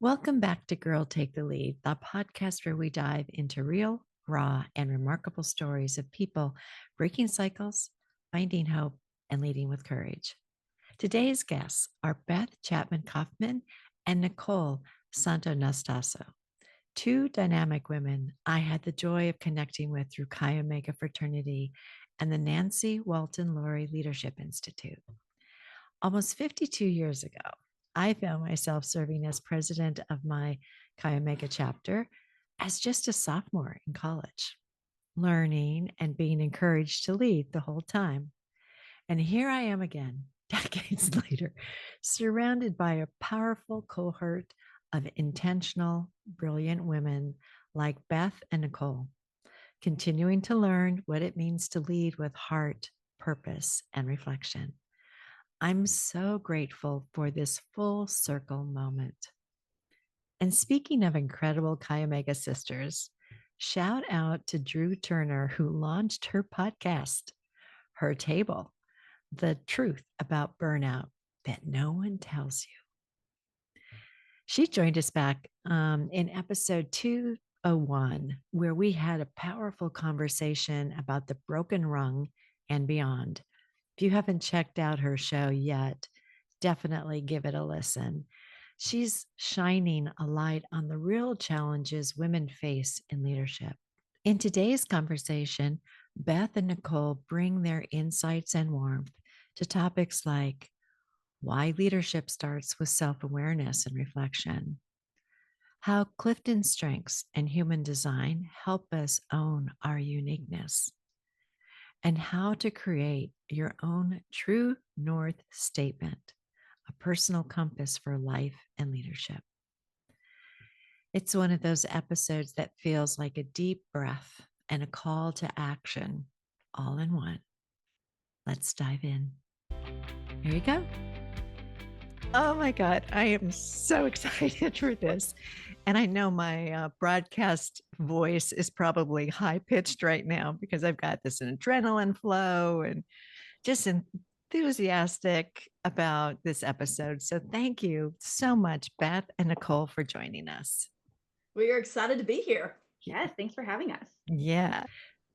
Welcome back to Girl Take the Lead, the podcast where we dive into real, raw, and remarkable stories of people breaking cycles, finding hope, and leading with courage. Today's guests are Beth Chapman Kaufmann and Nicole Santonastaso, two dynamic women I had the joy of connecting with through Chi Omega Fraternity and the Nancy Walton Laurie Leadership Institute. Almost 52 years ago, I found myself serving as president of my Chi Omega chapter as just a sophomore in college, learning and being encouraged to lead the whole time. And here I am again, decades later, surrounded by a powerful cohort of intentional, brilliant women like Beth and Nicole, continuing to learn what it means to lead with heart, purpose, and reflection. I'm so grateful for this full circle moment. And speaking of incredible Chi Omega sisters, shout out to Drew Turner, who launched her podcast, Her Table, the truth about burnout that no one tells you. She joined us back in episode 201, where we had a powerful conversation about the broken rung and beyond. If you haven't checked out her show yet, definitely give it a listen. She's shining a light on the real challenges women face in leadership. In today's conversation, Beth and Nicole bring their insights and warmth to topics like why leadership starts with self-awareness and reflection, how Clifton's strengths and human design help us own our uniqueness, and how to create your own true north statement, a personal compass for life and leadership. It's one of those episodes that feels like a deep breath and a call to action all in one. Let's dive in. Here you go. Oh my God, I am so excited for this. And I know my broadcast voice is probably high pitched right now because I've got this adrenaline flow and just enthusiastic about this episode. So thank you so much, Beth and Nicole, for joining us. We are excited to be here. Yes, thanks for having us. Yeah.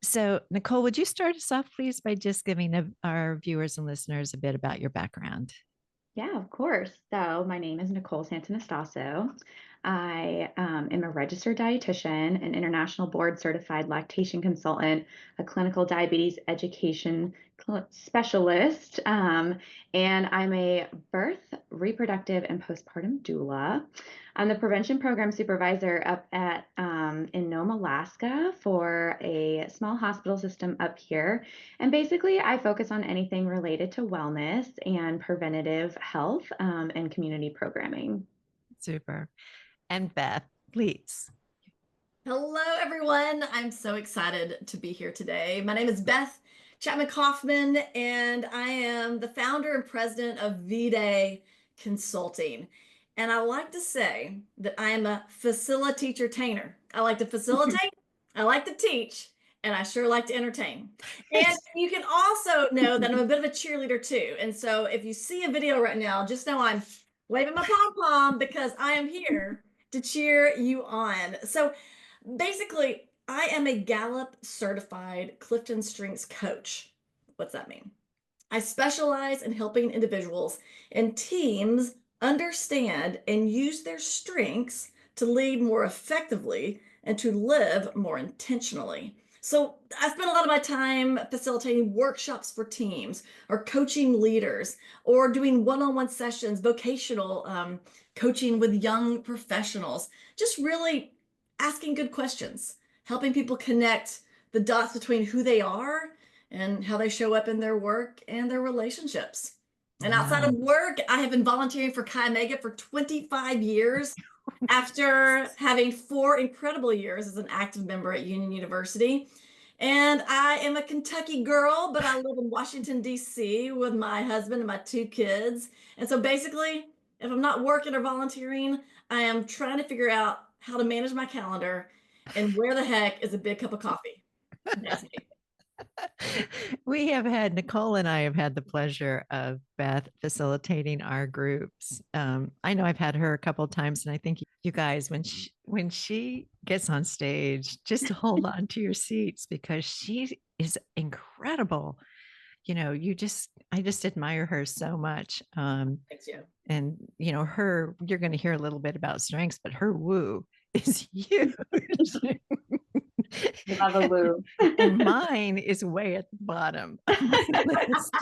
So, Nicole, would you start us off, please, by just giving our viewers and listeners a bit about your background? Yeah, of course. So my name is Nicole Santonastaso. I am a registered dietitian, an international board certified lactation consultant, a clinical diabetes education specialist, and I'm a birth, reproductive, and postpartum doula. I'm the prevention program supervisor up at in Nome, Alaska, for a small hospital system up here. And basically, I focus on anything related to wellness and preventative health and community programming. Super. And Beth, please. Hello, everyone. I'm so excited to be here today. My name is Beth Chapman Kaufmann, and I am the founder and president of V-Day Consulting. And I like to say that I am a facilitator-tainer. I like to facilitate, I like to teach, and I sure like to entertain. And you can also know that I'm a bit of a cheerleader too. And so if you see a video right now, just know I'm waving my pom-pom because I am here to cheer you on. So basically, I am a Gallup certified Clifton Strengths coach. What's that mean? I specialize in helping individuals and teams understand and use their strengths to lead more effectively and to live more intentionally. So I spend a lot of my time facilitating workshops for teams or coaching leaders or doing one-on-one sessions, vocational coaching with young professionals, just really asking good questions, helping people connect the dots between who they are and how they show up in their work and their relationships. And outside of work, I have been volunteering for Chi Omega for 25 years after having 4 incredible years as an active member at Union University. And I am a Kentucky girl, but I live in Washington, D.C. with my husband and my 2 kids. And so basically, if I'm not working or volunteering, I am trying to figure out how to manage my calendar and where the heck is a big cup of coffee. That's me. Nicole and I have had the pleasure of Beth facilitating our groups. I know I've had her a couple of times, and I think you guys, when she gets on stage, just hold on to your seats because she is incredible. I just admire her so much. Thanks, you. And you're going to hear a little bit about strengths, but her woo is huge. Love a woo. And mine is way at the bottom of my list.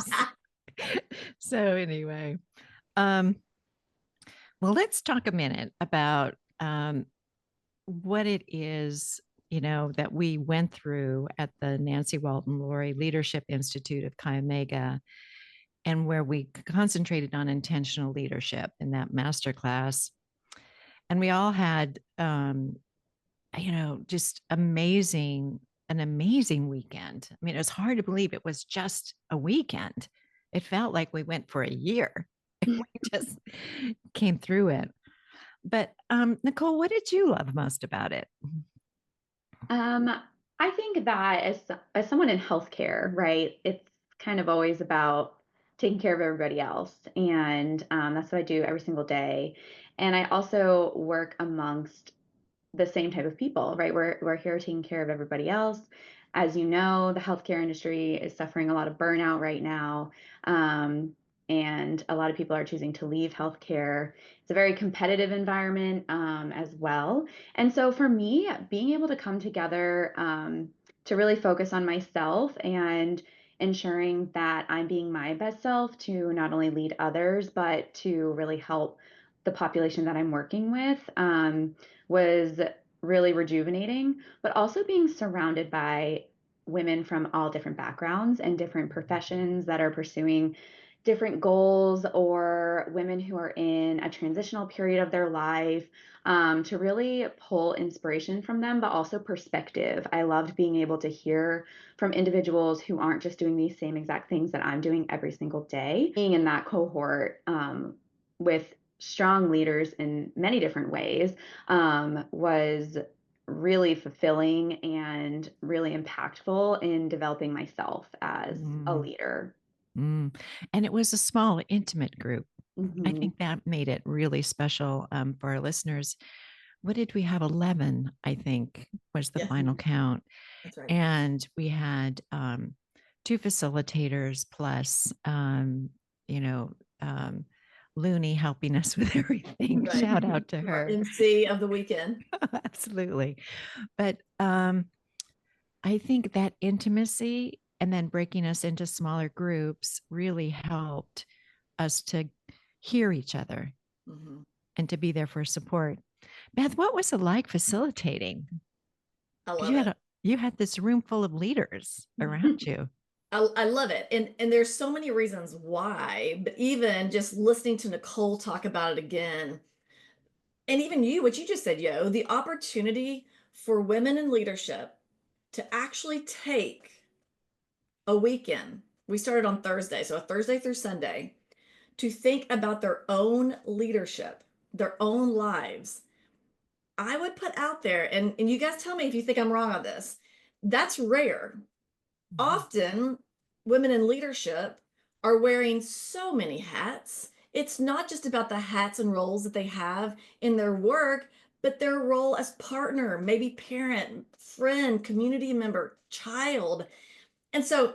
So anyway, well, let's talk a minute about what it is, that we went through at the Nancy Walton Laurie Leadership Institute of Chi Omega, and where we concentrated on intentional leadership in that masterclass. And we all had, just an amazing weekend. I mean, it was hard to believe it was just a weekend. It felt like we went for a year. We just came through it. But Nicole, what did you love most about it? I think that as someone in healthcare, right, it's kind of always about taking care of everybody else. And that's what I do every single day. And I also work amongst the same type of people, right? We're here taking care of everybody else. As you know, the healthcare industry is suffering a lot of burnout right now. And a lot of people are choosing to leave healthcare. It's a very competitive environment as well. And so for me, being able to come together to really focus on myself and ensuring that I'm being my best self to not only lead others, but to really help the population that I'm working with was really rejuvenating, but also being surrounded by women from all different backgrounds and different professions that are pursuing different goals, or women who are in a transitional period of their life, to really pull inspiration from them, but also perspective. I loved being able to hear from individuals who aren't just doing these same exact things that I'm doing every single day. Being in that cohort with strong leaders in many different ways was really fulfilling and really impactful in developing myself as a leader. And it was a small, intimate group. Mm-hmm. I think that made it really special for our listeners. What did we have? 11, I think, was the final count. That's right. And we had 2 facilitators plus, Looney helping us with everything. Right. Shout out to her. Our MC of the weekend. Absolutely. But I think that intimacy and then breaking us into smaller groups really helped us to hear each other and to be there for support. Beth, what was it like facilitating? I love it. You had this room full of leaders around you. I love it. And there's so many reasons why, but even just listening to Nicole talk about it again, and even what you just said, the opportunity for women in leadership to actually take a weekend. We started on Thursday, so a Thursday through Sunday, to think about their own leadership, their own lives. I would put out there, and you guys tell me if you think I'm wrong on this. That's rare. Often, women in leadership are wearing so many hats. It's not just about the hats and roles that they have in their work, but their role as partner, maybe parent, friend, community member, child. And so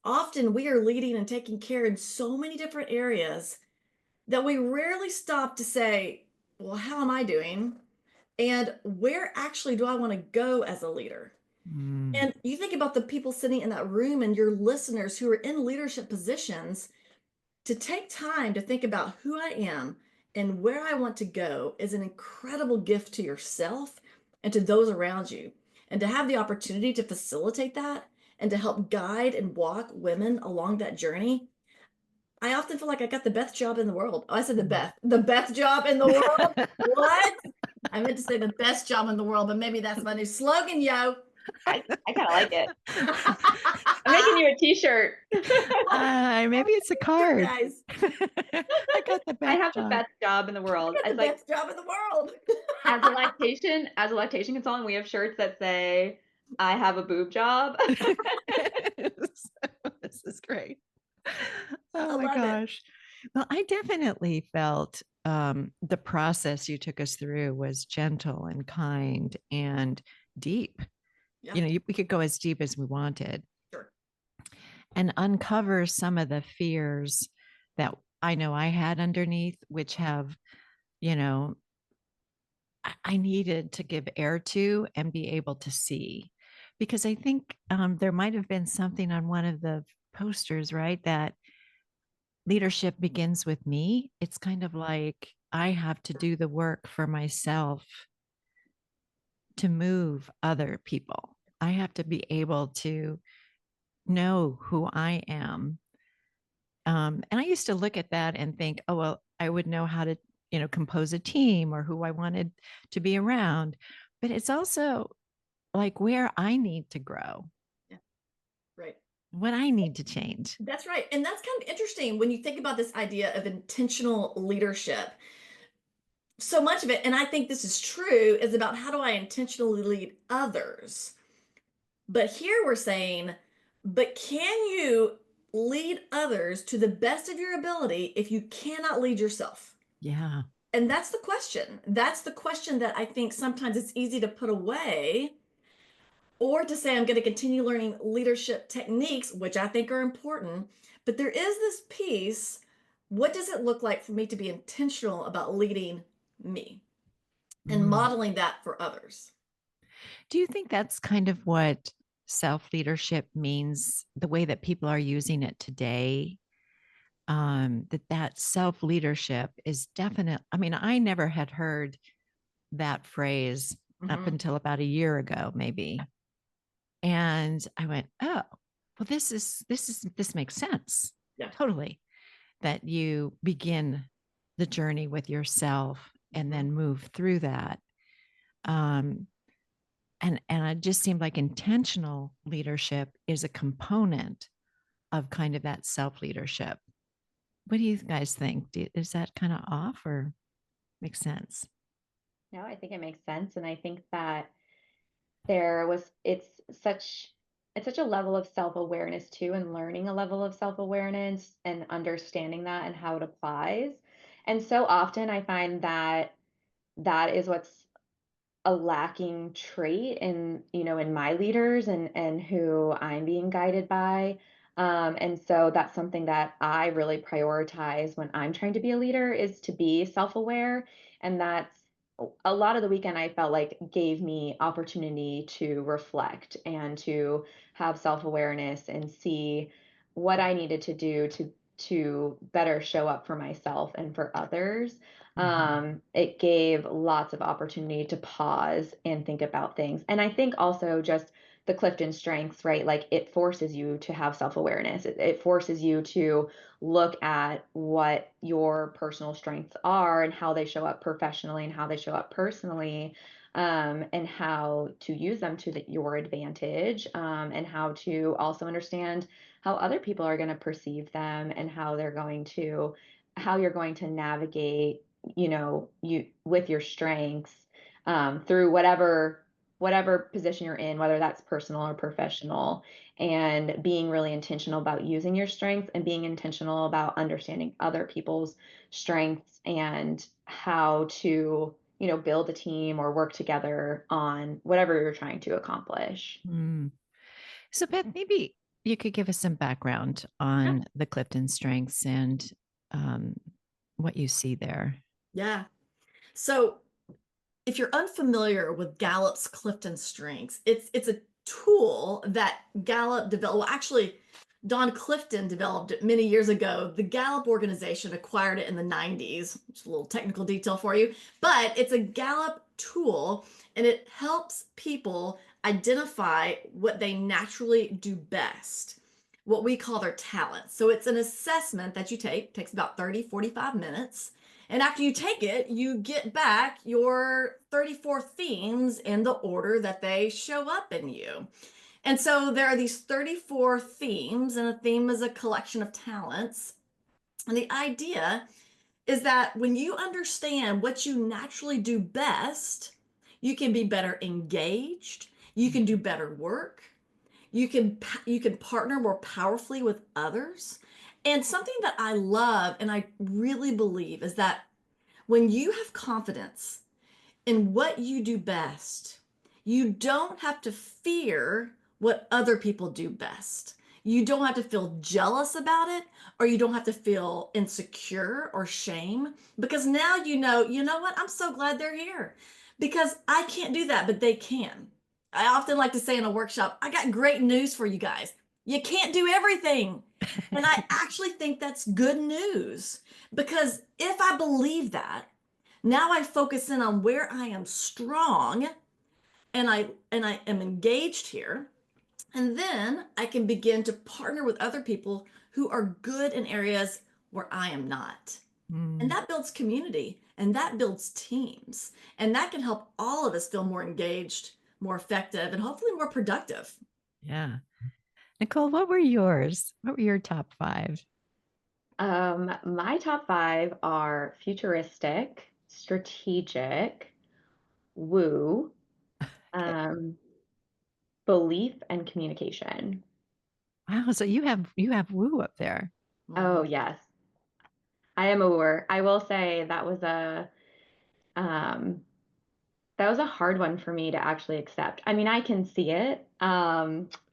often we are leading and taking care in so many different areas that we rarely stop to say, well, how am I doing? And where actually do I want to go as a leader? And you think about the people sitting in that room and your listeners who are in leadership positions, to take time to think about who I am and where I want to go is an incredible gift to yourself and to those around you. And to have the opportunity to facilitate that and to help guide and walk women along that journey, I often feel like I got the best job in the world. Oh, I said the best job in the world. What? I meant to say the best job in the world, but maybe that's my new slogan, yo. I kind of like it. I'm making you a t-shirt. Maybe it's a card. Guys. I got the best I have job. the best job in the world. The best job in the world. As a lactation consultant, we have shirts that say, I have a boob job. This is great. I Oh my love it. gosh. Well, I definitely felt the process you took us through was gentle and kind and deep. Yeah, You know, we could go as deep as we wanted sure. and uncover some of the fears that I know I had underneath, which have, you know, I needed to give air to and be able to see. Because I think there might have been something on one of the posters, right? That leadership begins with me. It's kind of like I have to do the work for myself to move other people. I have to be able to know who I am. And I used to look at that and think, oh, well, I would know how to, compose a team or who I wanted to be around. But it's also like where I need to grow, Yeah, right. what I need to change. That's right. And that's kind of interesting when you think about this idea of intentional leadership. So much of it, and I think this is true, is about how do I intentionally lead others? But here we're saying, but can you lead others to the best of your ability if you cannot lead yourself? Yeah. And that's the question. That's the question that I think sometimes it's easy to put away or to say, I'm going to continue learning leadership techniques, which I think are important. But there is this piece. What does it look like for me to be intentional about leading me and Mm. modeling that for others? Do you think that's kind of what self leadership means, the way that people are using it today? That self leadership is definite. I mean, I never had heard that phrase up Mm-hmm. until about a year ago, maybe. And I went, oh, well, this makes sense. Yeah. Totally. That you begin the journey with yourself and Mm-hmm. then move through that. Um, and it just seemed like intentional leadership is a component of kind of that self leadership. What do you guys think? Is that kind of off or makes sense? No, I think it makes sense. And I think that there was it's such a level of self-awareness too, and learning a level of self-awareness and understanding that and how it applies. And so often I find that that is what's a lacking trait in, in my leaders and who I'm being guided by. And so that's something that I really prioritize when I'm trying to be a leader, is to be self-aware. And that's a lot of the weekend I felt like gave me opportunity to reflect and to have self-awareness and see what I needed to do to better show up for myself and for others. Mhm. It gave lots of opportunity to pause and think about things. And I think also just the Clifton strengths, right? Like it forces you to have self awareness, it forces you to look at what your personal strengths are and how they show up professionally and how they show up personally. And how to use them to your advantage, and how to also understand how other people are going to perceive them and how you're going to navigate, you with your strengths, through whatever position you're in, whether that's personal or professional, and being really intentional about using your strengths and being intentional about understanding other people's strengths and how to, build a team or work together on whatever you're trying to accomplish. Mm. So, Beth, maybe you could give us some background Yeah. on the Clifton strengths and um, what you see there. Yeah. So if you're unfamiliar with Gallup's Clifton Strengths, it's a tool that Gallup developed. Well, actually, Don Clifton developed it many years ago. The Gallup organization acquired it in the 90s. Just a little technical detail for you, but it's a Gallup tool and it helps people identify what they naturally do best, what we call their talents. So it's an assessment that you take, takes about 30-45 minutes. And after you take it, you get back your 34 themes in the order that they show up in you. And so there are these 34 themes, and a theme is a collection of talents. And the idea is that when you understand what you naturally do best, you can be better engaged, You can do better work. You can partner more powerfully with others. And something that I love and I really believe is that when you have confidence in what you do best, you don't have to fear what other people do best. You don't have to feel jealous about it, or you don't have to feel insecure or shame, because now you know what? I'm so glad they're here because I can't do that, but they can. I often like to say in a workshop, I got great news for you guys. You can't do everything. And I actually think that's good news, because if I believe that, now I focus in on where I am strong, and I am engaged here. And then I can begin to partner with other people who are good in areas where I am not. And Mm, that builds community, and that builds teams. And that can help all of us feel more engaged, more effective, and hopefully more productive. yeah. Nicole, what were yours? What were your top five? My top five are futuristic, strategic, woo, Okay. um, belief, and communication. Wow. So you have woo up there. Oh, Mm. yes. I am a wooer. I will say um, that was a hard one for me to actually accept. I mean, I can see it,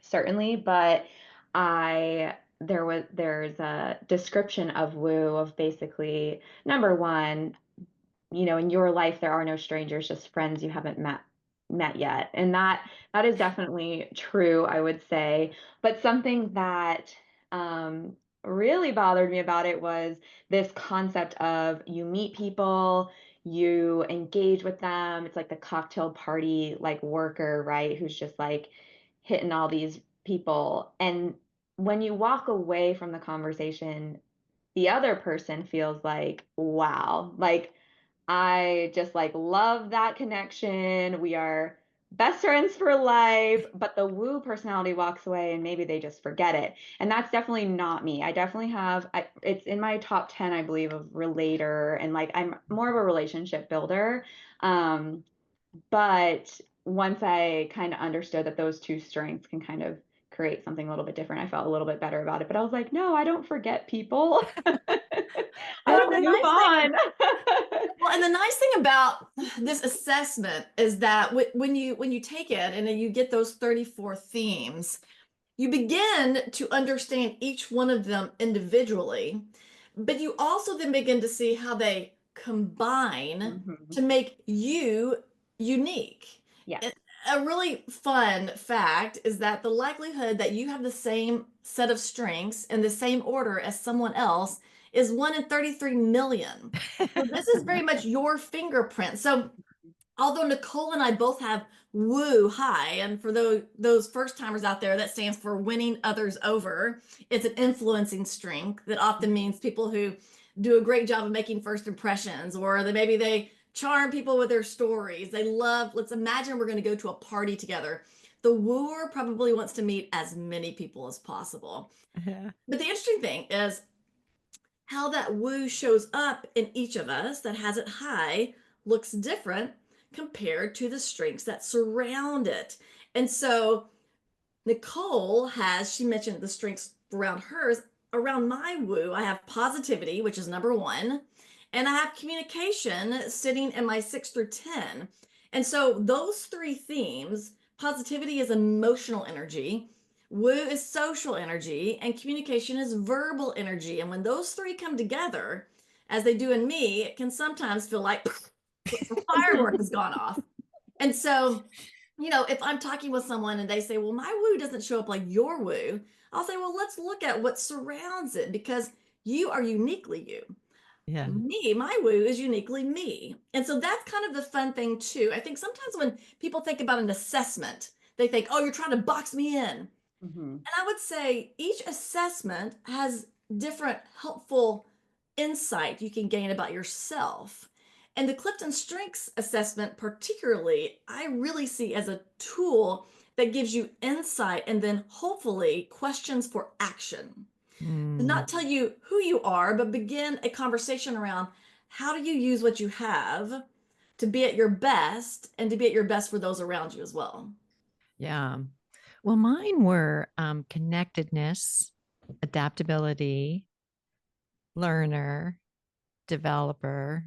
certainly, but there's a description of woo of basically number one, in your life there are no strangers, just friends you haven't met yet. And that is definitely true, I would say. But something that um really bothered me about it was this concept of you meet people, you engage with them. It's like the cocktail party like worker, right? Who's just like hitting all these people. And when you walk away from the conversation, the other person feels like, wow, like I just like love that connection. We are best friends for life, but the woo personality walks away and maybe they just forget it. And that's definitely not me. I definitely it's in my top 10, I believe, of relator, and like I'm more of a relationship builder. Um, but once I kind of understood that those two strengths can kind of create something a little bit different, I felt a little bit better about it. But I was like, no, I don't forget people. Well, I and the move nice thing, on. well, and the nice thing about this assessment is that when you take it and then you get those 34 themes, you begin to understand each one of them individually, but you also then begin to see how they combine Mhm. to make you unique. Yes. A really fun fact is that the likelihood that you have the same set of strengths in the same order as someone else is 1 in 33 million. So this is very much your fingerprint. So although Nicole and I both have woo high, and for those first timers out there, that stands for winning others over. It's an influencing strength that often means people who do a great job of making first impressions, or maybe they charm people with their stories. They love, let's imagine we're going to go to a party together. The wooer probably wants to meet as many people as possible. Yeah. But the interesting thing is how that woo shows up in each of us that has it high looks different compared to the strengths that surround it. And so Nicole has, she mentioned the strengths around hers. Around my woo, I have positivity, which is number one, and I have communication sitting in my 6 through 10. And so those three themes, positivity is emotional energy, woo is social energy, and communication is verbal energy. And when those three come together, as they do in me, it can sometimes feel like the firework has gone off. And so, if I'm talking with someone and they say, well, my woo doesn't show up like your woo, I'll say, well, let's look at what surrounds it, because you are uniquely you. Yeah. Me, my woo is uniquely me. And so that's kind of the fun thing, too. I think sometimes when people think about an assessment, they think, oh, you're trying to box me in. Mhm. And I would say each assessment has different helpful insight you can gain about yourself. And the Clifton Strengths assessment, particularly, I really see as a tool that gives you insight and then hopefully questions for action. To Mm, not tell you who you are, but begin a conversation around how do you use what you have to be at your best and to be at your best for those around you as well. Yeah. Well, mine were connectedness, adaptability, learner, developer,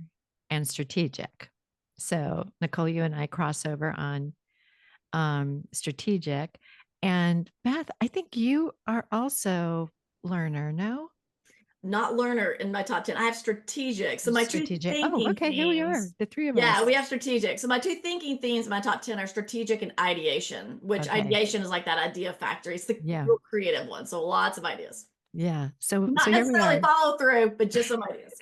and strategic. So, Nicole, you and I cross over on strategic. And Beth, I think you are also learner, no? Not learner in my top 10. I have strategic. So my two Strategic. Oh, thinking okay. Here we are, themes. the three of Yeah, us. we have strategic. So my two thinking themes in my top 10 are strategic and ideation, which Okay. ideation is like that idea factory. It's the Yeah. real creative one. So lots of ideas. Yeah. So Not here we necessarily are. follow through, but just some ideas.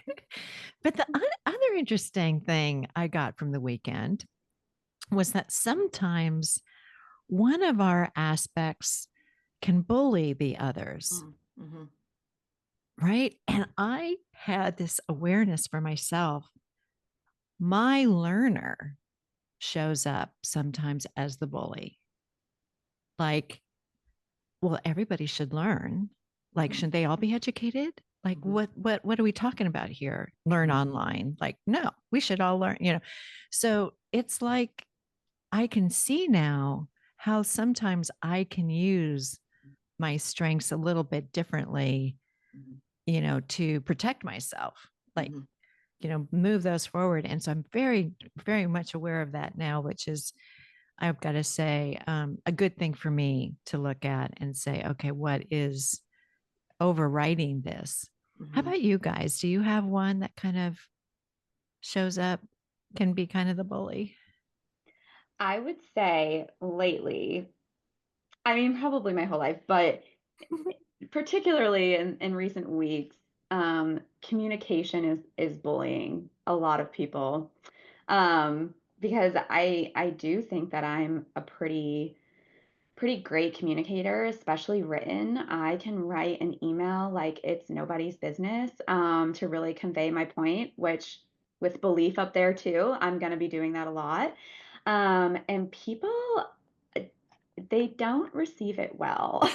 But the other interesting thing I got from the weekend was that sometimes one of our aspects can bully the others, Mm-hmm. right? And I had this awareness for myself. My learner shows up sometimes as the bully. Like, well, everybody should learn. Like, shouldn't they all be educated? Like, Mm-hmm. what are we talking about here? Learn online. Like, no, we should all learn. So it's like I can see now how sometimes I can use my strengths a little bit differently, to protect myself. Like, Mm-hmm. move those forward. And so I'm very, very much aware of that now, which is, I've got to say, a good thing for me to look at and say, okay, what is overriding this? How Mm-hmm. about you guys? Do you have one that kind of shows up, can be kind of the bully? I would say lately, I mean, probably my whole life, but particularly in recent weeks, communication is bullying a lot of people. Because I do think that I'm a pretty great communicator, especially written. I can write an email like it's nobody's business, to really convey my point, which with belief up there too, I'm going to be doing that a lot. And people, uh, they don't receive it well.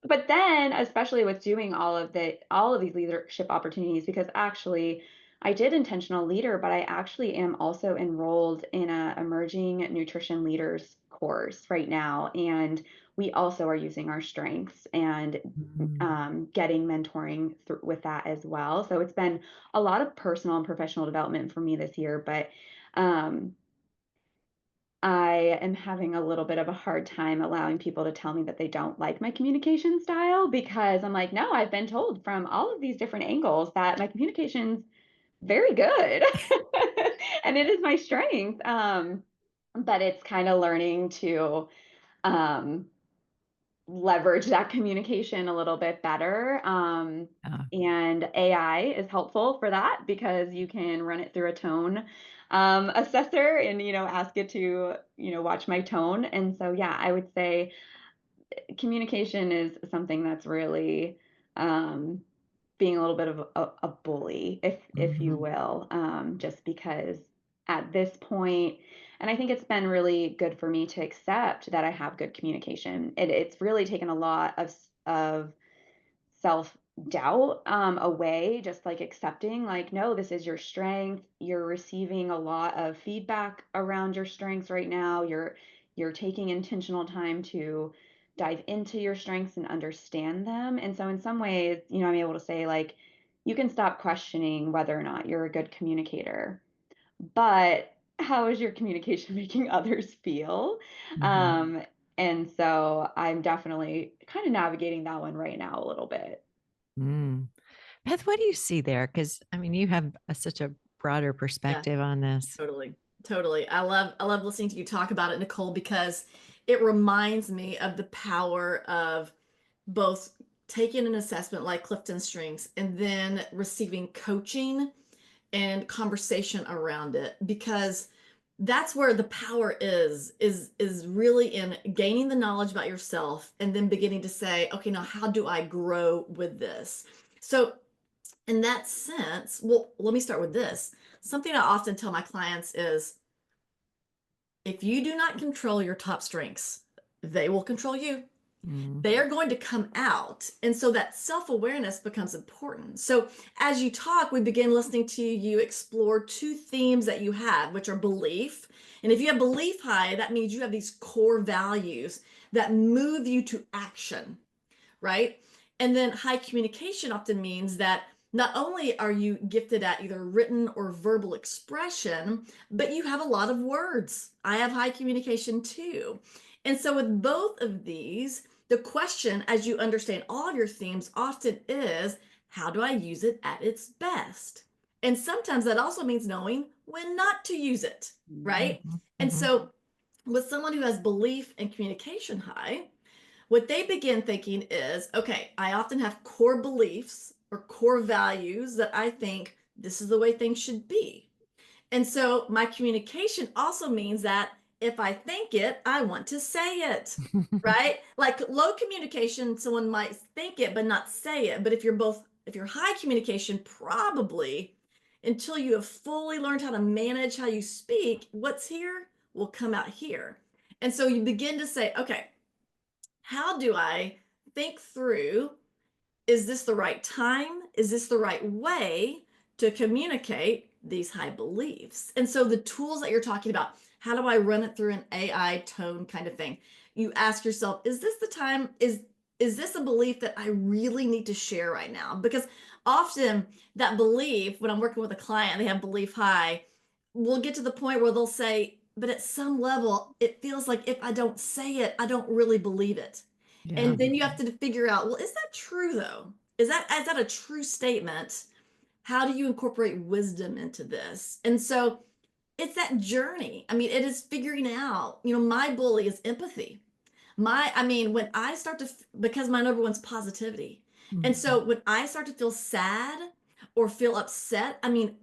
But then, especially with doing all of these leadership opportunities, because actually I did intentional leader, but I actually am also enrolled in a emerging nutrition leaders course right now, and we also are using our strengths and Mm. getting mentoring with that as well. So it's been a lot of personal and professional development for me this year, but um, I am having a little bit of a hard time allowing people to tell me that they don't like my communication style, because I'm like, no, I've been told from all of these different angles that my communication's very good and it is my strength. But it's kind of learning to um, leverage that communication a little bit better. Yeah. And AI is helpful for that because you can run it through a tone assessor and, ask it to, watch my tone. And so, yeah, I would say communication is something that's really being a little bit of a bully, if you Mhm. will, just because at this point, and I think it's been really good for me to accept that I have good communication. It's really taken a lot of self doubt away, just like accepting, like, no, this is your strength. You're receiving a lot of feedback around your strengths right now. You're taking intentional time to dive into your strengths and understand them. And so in some ways, I'm able to say, like, you can stop questioning whether or not you're a good communicator, but how is your communication making others feel? Mhm. um and so I'm definitely kind of navigating that one right now a little bit. Mm. Beth, what do you see there? Because I mean, you have such a broader Yeah. perspective on this. Totally. Totally. I love listening to you talk about it, Nicole, because it reminds me of the power of both taking an assessment like Clifton Strengths and then receiving coaching and conversation around it, because that's where the power is really in gaining the knowledge about yourself and then beginning to say, okay, now how do I grow with this? So in that sense, well, let me start with this. Something I often tell my clients is if you do not control your top strengths, they will control you. Mm. They are going to come out. And so that self awareness becomes important. So as you talk, we begin listening to you explore two themes that you have, which are belief And if you have belief high, that means you have these core values that move you to action, right? And then high communication often means that not only are you gifted at either written or verbal expression, but you have a lot of words. I have high communication too. And so, with both of these, the question, as you understand all of your themes, often is how do I use it at its best? And sometimes that also means knowing when not to use it, right? Mhm, And mhm. so, with someone who has belief and communication high, what they begin thinking is, okay, I often have core beliefs or core values that I think this is the way things should be. And so my communication also means that if I think it, I want to say it, right? Like low communication, someone might think it but not say it. But if you're high communication, probably until you have fully learned how to manage how you speak, what's here will come out here. And so you begin to say, okay, how do I think through, is this the right time? Is this the right way to communicate these high beliefs? And so the tools that you're talking about, how do I run it through an AI tone kind of thing? You ask yourself, is this the time? Is this a belief that I really need to share right now? Because often that belief, when I'm working with a client, they have belief high, we'll get to the point where they'll say, but at some level, it feels like if I don't say it, I don't really believe it. Yeah. And then you have to figure out, well, is that true though? Is that a true statement? How do you incorporate wisdom into this? And so it's that journey. I mean, it is figuring out, my bully is empathy. When I start to, because my number one's positivity. And Mhm. so when I start to feel sad or feel upset,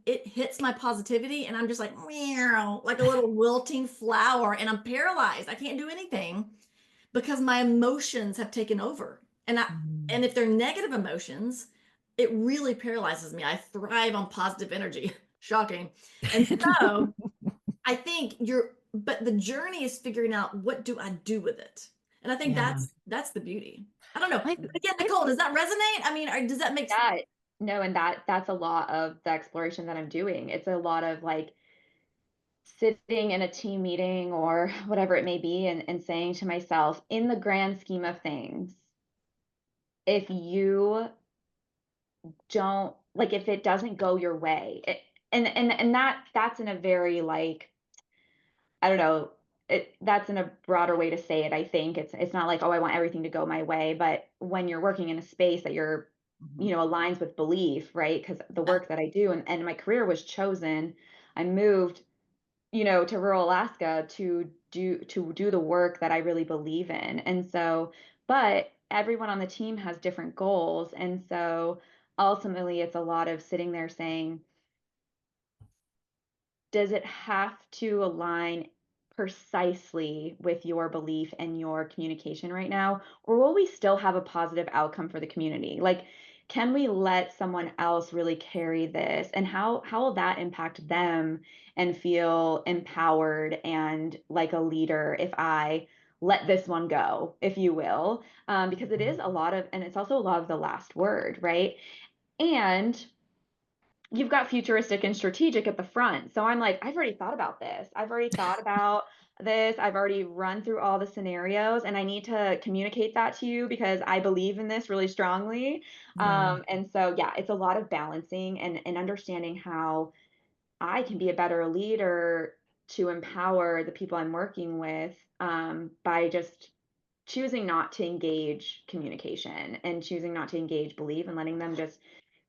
it hits my positivity and I'm just like, meow, like a little wilting flower and I'm paralyzed. I can't do anything because my emotions have taken over. And Mhm. if they're negative emotions, it really paralyzes me. I thrive on positive energy. Shocking. And so I think but the journey is figuring out what do I do with it. And I think Yeah. that's the beauty. I don't know. I But again, I Nicole, does that resonate? Does that make sense? Yeah, no, and that's a lot of the exploration that I'm doing. It's a lot of like sitting in a team meeting or whatever it may be and saying to myself, in the grand scheme of things, if you don't like if it doesn't go your way, and that's in a very like I don't know, that's in a broader way to say it. I think it's not like, oh, I want everything to go my way, but when you're working in a space that you're, Mhm. aligns with belief, right? Because the Yeah. work that I do and my career was chosen, I moved, to rural Alaska to do the work that I really believe in. And so, but everyone on the team has different goals. And so ultimately it's a lot of sitting there saying, does it have to align precisely with your belief and your communication right now? Or will we still have a positive outcome for the community? Like, can we let someone else really carry this? And how will that impact them and feel empowered and like a leader if I let this one go, if you will? Because it is a lot of, and it's also a lot of the last word, right? And you've got futuristic and strategic at the front. So I'm like, I've already thought about this. I've already thought about this. I've already run through all the scenarios and I need to communicate that to you because I believe in this really strongly. Yeah. And so, yeah, it's a lot of balancing and understanding how I can be a better leader to empower the people I'm working with by just choosing not to engage communication and choosing not to engage belief and letting them just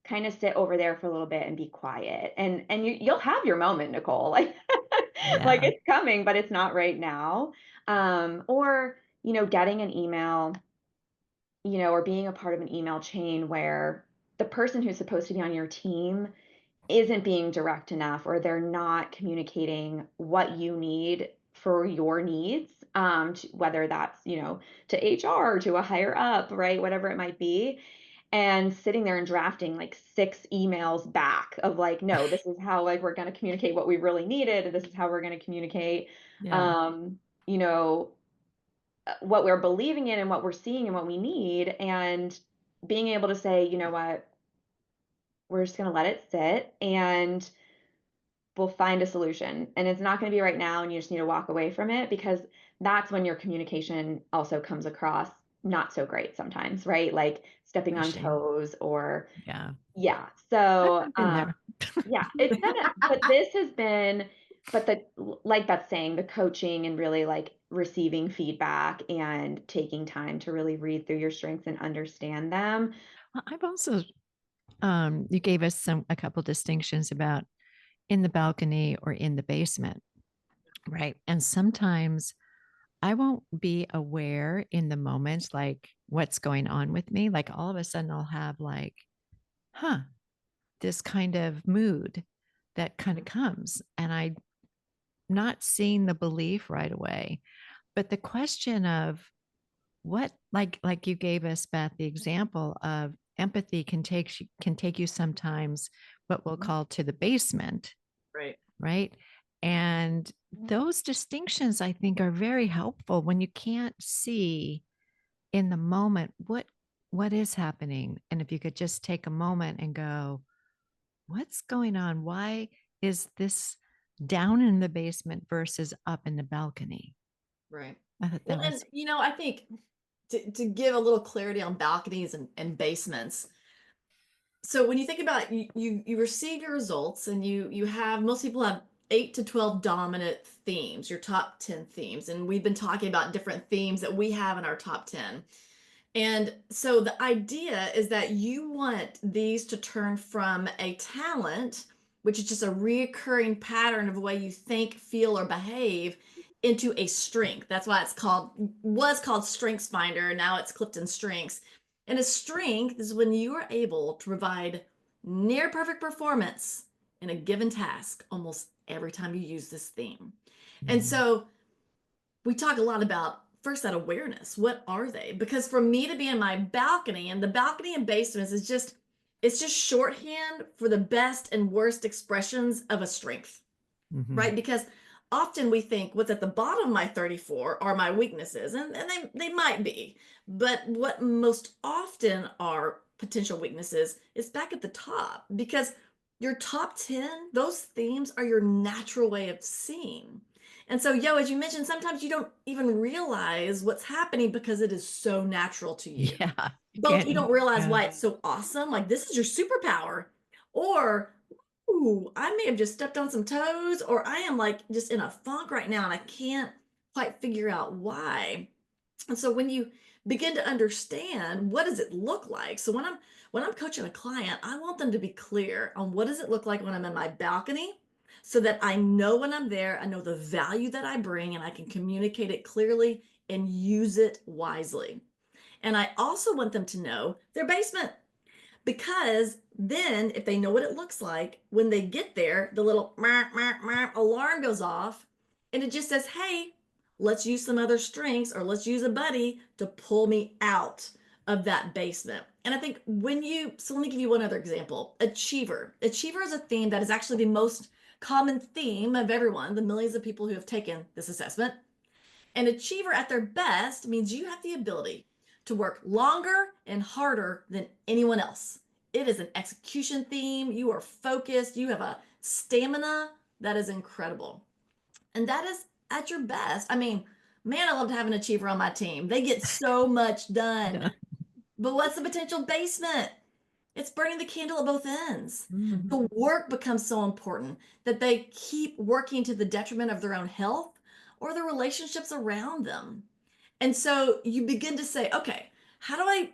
kind of sit over there for a little bit and be quiet and you'll have your moment, Nicole, like like Yeah. it's coming but it's not right now. Or getting an email, or being a part of an email chain where the person who's supposed to be on your team isn't being direct enough or they're not communicating what you need for your needs, whether that's to HR or to a higher up, right, whatever it might be, and sitting there and drafting like 6 emails back of like, no, this is how like we're going to communicate what we really needed and this is how we're going to communicate Yeah. um you know what we're believing in and what we're seeing and what we need, and being able to say, you know what, we're just going to let it sit and we'll find a solution. And it's not going to be right now, and you just need to walk away from it, because that's when your communication also comes across not so great sometimes, right? Like stepping on Pushing. toes or Yeah. yeah. So I've been there. yeah, it's been but this has been but the like that's saying, the coaching and really like receiving feedback and taking time to really read through your strengths and understand them. Well, I've also you gave us a couple distinctions about in the balcony or in the basement, right? And sometimes I won't be aware in the moment, like what's going on with me. Like all of a sudden, I'll have like, huh, this kind of mood that kind of comes, and I'm not seeing the belief right away. But the question of what, like you gave us, Beth, the example of empathy can take you sometimes what we'll call to the basement, Right. right? And those distinctions, I think, are very helpful when you can't see in the moment what is happening. And if you could just take a moment and go, what's going on? Why is this down in the basement versus up in the balcony? Right. I thought Well, that and was I think to give a little clarity on balconies and basements. So when you think about it, you receive your results, and you have, most people have 8 to 12 dominant themes, your top 10 themes. And we've been talking about different themes that we have in our top 10. And so the idea is that you want these to turn from a talent, which is just a reoccurring pattern of the way you think, feel, or behave, into a strength. That's why was called Strengths Finder. Now it's Clifton Strengths. And a strength is when you are able to provide near perfect performance in a given task almost every time you use this theme. And so we talk a lot about first that awareness. What are they? Because for me to be in my balcony, and the balcony and basements is just, it's just shorthand for the best and worst expressions of a strength, right? Because often we think what's at the bottom of my 34 are my weaknesses, and they might be. But what most often are potential weaknesses is back at the top, because your top 10, those themes are your natural way of seeing. And so, as you mentioned, sometimes you don't even realize what's happening because it is so natural to you. yeah. Both you don't realize Yeah. why it's so awesome, like this is your superpower, or ooh, I may have just stepped on some toes, or I am like just in a funk right now and I can't quite figure out why. And so when you begin to understand what does it look like, so when I'm coaching a client, I want them to be clear on what does it look like when I'm in my balcony, so that I know when I'm there, I know the value that I bring, and I can communicate it clearly and use it wisely. And I also want them to know their basement, because then if they know what it looks like, when they get there, the little alarm goes off, and it just says, hey, let's use some other strings, or let's use a buddy to pull me out of that basement. And I think so let me give you one other example. Achiever is a theme that is actually the most common theme of everyone, the millions of people who have taken this assessment. An achiever at their best means you have the ability to work longer and harder than anyone else. It is an execution theme. You are focused. You have a stamina that is incredible. And that is at your best. I mean, man, I love to have an achiever on my team. They get so much done. Yeah. But what's the potential basement? It's burning the candle at both ends. Mhm. The work becomes so important that they keep working to the detriment of their own health or the relationships around them. And so you begin to say, okay, how do I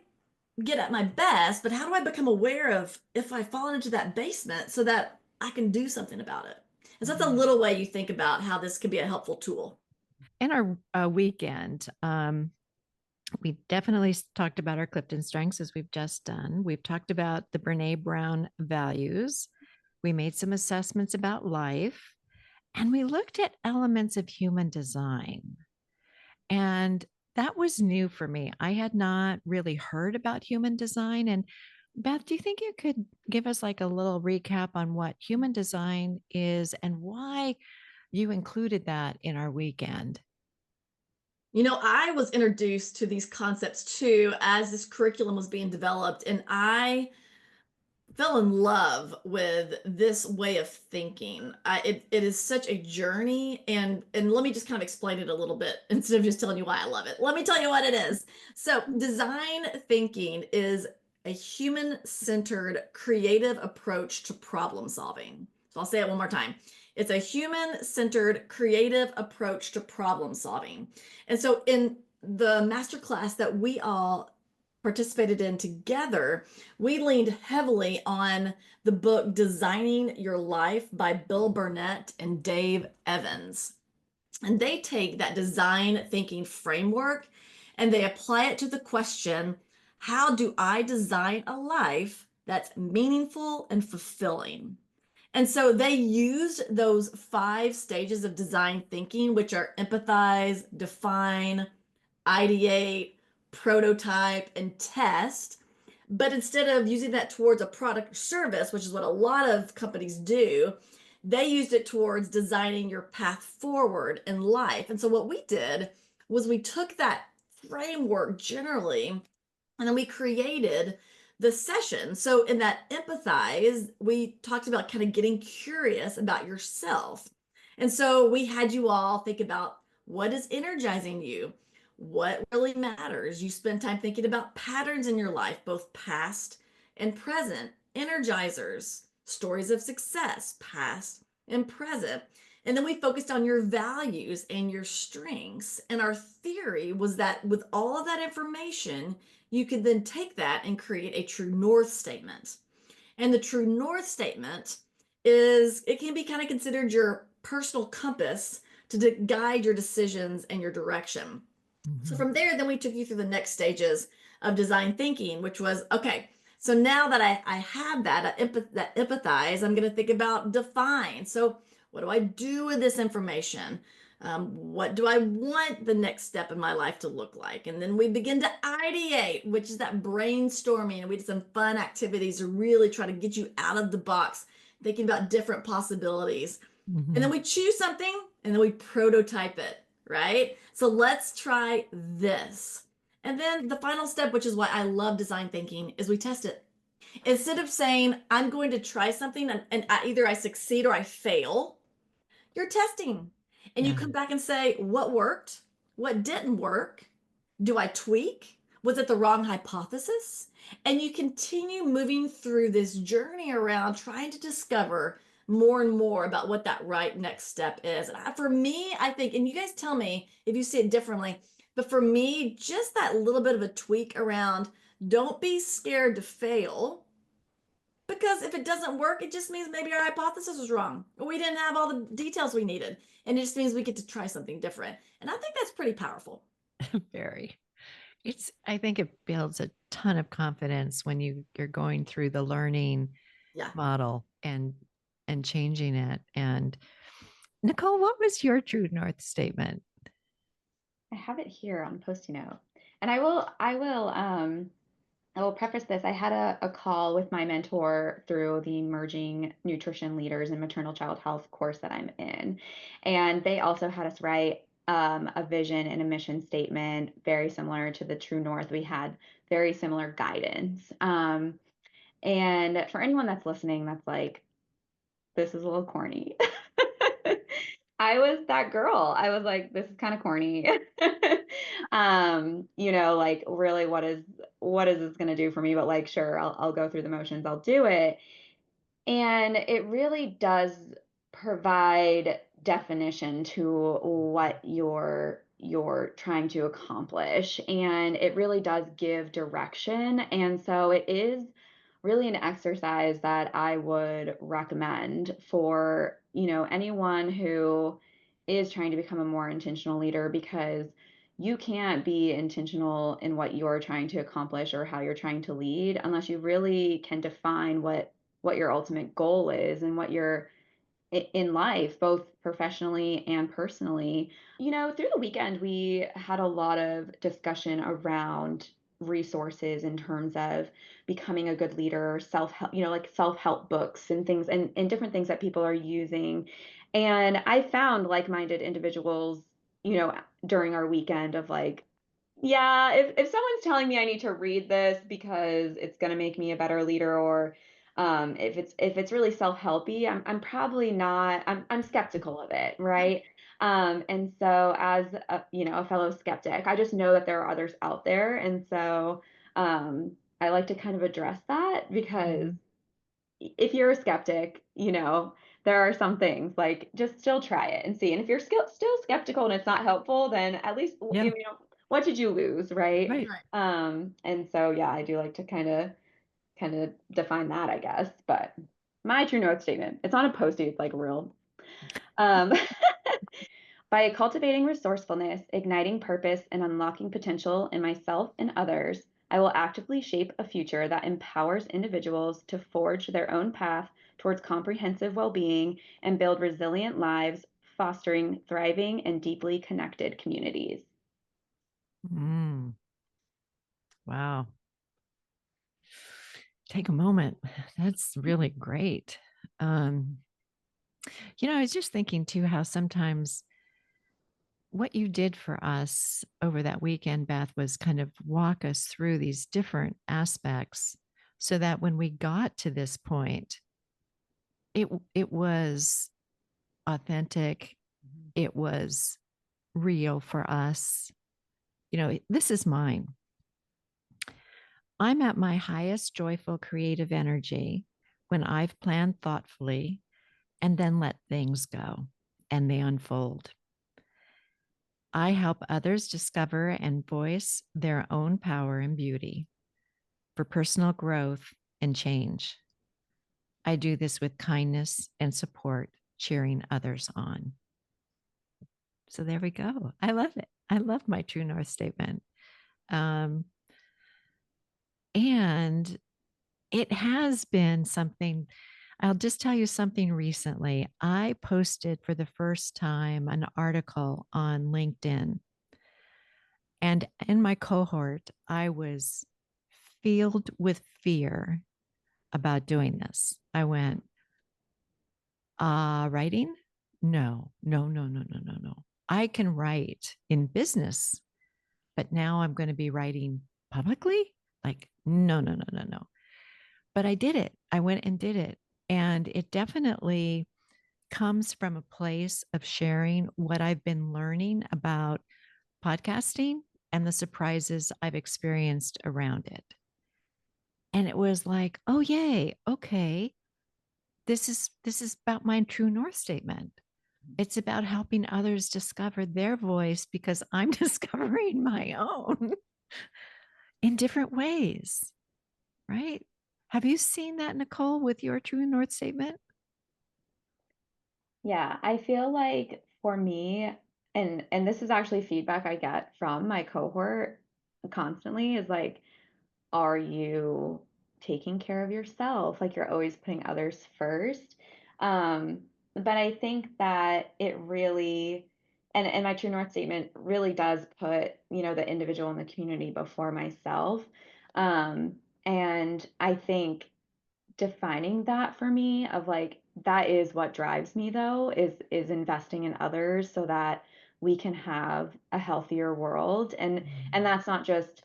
get at my best, but how do I become aware of if I fall into that basement so that I can do something about it? And so that's a little way you think about how this could be a helpful tool. In our weekend, we definitely talked about our Clifton strengths as we've just done. We've talked about the Brene Brown values. We made some assessments about life, and we looked at elements of human design. And that was new for me. I had not really heard about human design. And Beth, do you think you could give us like a little recap on what human design is and why you included that in our weekend? I was introduced to these concepts too as this curriculum was being developed, and I fell in love with this way of thinking. It is such a journey, and let me just kind of explain it a little bit instead of just telling you why I love it. Let me tell you what it is. So, design thinking is a human-centered, creative approach to problem solving. So, I'll say it one more time. It's a human-centered, creative approach to problem solving. And so, in the masterclass that we all participated in together, we leaned heavily on the book Designing Your Life by Bill Burnett and Dave Evans. And they take that design thinking framework and they apply it to the question, how do I design a life that's meaningful and fulfilling? And so they used those 5 stages of design thinking, which are empathize, define, ideate, prototype, and test. But instead of using that towards a product or service, which is what a lot of companies do, they used it towards designing your path forward in life. And so what we did was we took that framework generally, and then we created the session. So in that empathize, we talked about kind of getting curious about yourself. And so we had you all think about what is energizing you, what really matters. You spend time thinking about patterns in your life, both past and present, energizers, stories of success, past and present. And then we focused on your values and your strengths. And our theory was that with all of that information, you could then take that and create a true north statement. And the true north statement is, it can be kind of considered your personal compass to guide your decisions and your direction. So Mhm. from there, then we took you through the next stages of design thinking, which was, okay, so now that I have that, that empathize, I'm going to think about define. So what do I do with this information? What do I want the next step in my life to look like? And then we begin to ideate, which is that brainstorming. And we did some fun activities to really try to get you out of the box, thinking about different possibilities. And then Mhm. we choose something and then we prototype it, right? So let's try this. And then the final step, which is why I love design thinking, is we test it. Instead of saying, I'm going to try something and either I succeed or I fail, you're testing. And you Yeah. come back and say, what worked? What didn't work? Do I tweak? Was it the wrong hypothesis? And you continue moving through this journey around trying to discover more and more about what that right next step is. And for me, I think, and you guys tell me if you see it differently, but for me, just that little bit of a tweak around don't be scared to fail, because if it doesn't work, it just means maybe our hypothesis was wrong, or we didn't have all the details we needed. And it just means we get to try something different. And I think that's pretty powerful. Very. I think it builds a ton of confidence when you're going through the learning Yeah. model and changing it. And Nicole, what was your true north statement? I have it here on the post-it note. And I will preface this. I had a call with my mentor through the Emerging Nutrition Leaders in Maternal Child Health course that I'm in. And they also had us write a vision and a mission statement, very similar to the True North. We had very similar guidance. And for anyone that's listening, that's like, this is a little corny. I was that girl. I was like, this is kind of corny. Like really what is this going to do for me? But like, sure, I'll go through the motions. I'll do it. And it really does provide definition to what you're trying to accomplish. And it really does give direction. And so it is really an exercise that I would recommend for, anyone who is trying to become a more intentional leader, because you can't be intentional in what you're trying to accomplish or how you're trying to lead unless you really can define what your ultimate goal is and what you're in life, both professionally and personally. Through the weekend, we had a lot of discussion around resources in terms of becoming a good leader, self-help, like self-help books and things and different things that people are using. And I found like-minded individuals, during our weekend of like, yeah, if someone's telling me I need to read this because it's going to make me a better leader, or If it's really self-helpy, I'm probably not, I'm skeptical of it, right? And so as a, a fellow skeptic, I just know that there are others out there. And so I like to kind of address that because if you're a skeptic, there are some things like just still try it and see. And if you're still skeptical and it's not helpful, then at least, Yeah. what did you lose, right? Right. And so, yeah, I do like to kind of define that, I guess. But my true north statement, it's on a post-it, it's like real. Um, by cultivating resourcefulness, igniting purpose, and unlocking potential in myself and others, I will actively shape a future that empowers individuals to forge their own path towards comprehensive well-being and build resilient lives, fostering thriving and deeply connected communities. Wow. Take a moment. That's really great. I was just thinking too how sometimes what you did for us over that weekend, Beth, was kind of walk us through these different aspects so that when we got to this point, it was authentic, it was real for us. This is mine. I'm at my highest joyful creative energy when I've planned thoughtfully and then let things go and they unfold. I help others discover and voice their own power and beauty for personal growth and change. I do this with kindness and support, cheering others on. So there we go. I love it. I love my True North statement. And it has been something. I'll just tell you something recently. I posted for the first time an article on LinkedIn. And in my cohort, I was filled with fear about doing this. I went, writing? No, no, no, no, no, no, no. I can write in business, but now I'm going to be writing publicly? Like, no, no, no, no, no. But I did it. I went and did it. And it definitely comes from a place of sharing what I've been learning about podcasting and the surprises I've experienced around it. And it was like, oh yay, okay. This is about my true north statement. It's about helping others discover their voice because I'm discovering my own in different ways, right? Have you seen that, Nicole, with your true north statement? Yeah, I feel like for me, and this is actually feedback I get from my cohort constantly, is like, are you taking care of yourself? Like you're always putting others first. But I think that it really, and my true north statement really does put, the individual and the community before myself. Um, and I think defining that for me of like that is what drives me though is investing in others so that we can have a healthier world. And that's not just